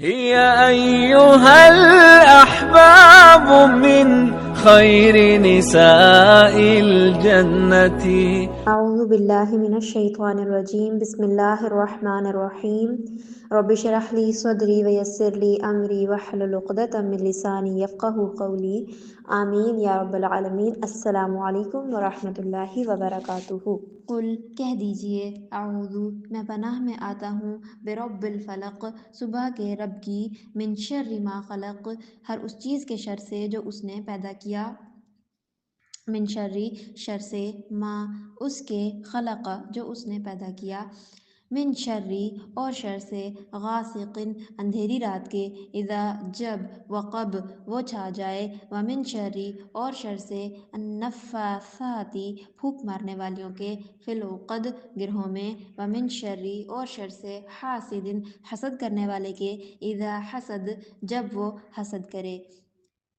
هي أيها الأحباب من خير نساء الجنة. أعوذ بالله من الشيطان الرجيم بسم الله الرحمن الرحيم رب اشرح لي صدري ويسر لي أمري واحلل عقدة من لساني يفقهوا قولي آمین یا رب العالمین۔ السلام علیکم ورحمۃ اللہ وبرکاتہ۔ قل کہہ دیجئے اعوذ میں پناہ میں آتا ہوں برب الفلق صبح کے رب کی، من شر ما خلق ہر اس چیز کے شر سے جو اس نے پیدا کیا، من شرری شر سے، ما اس کے، خلق جو اس نے پیدا کیا، من شرری اور شر سے، غاسق اندھیری رات کے، اذا جب، وقب وہ چھا جائے، ومن شرری اور شر سے، النفاثاتی پھونک مارنے والیوں کے، فی العقد گرہوں میں، ومن شرری اور شر سے، حاسد حسد کرنے والے کے، اذا حسد جب وہ حسد کرے۔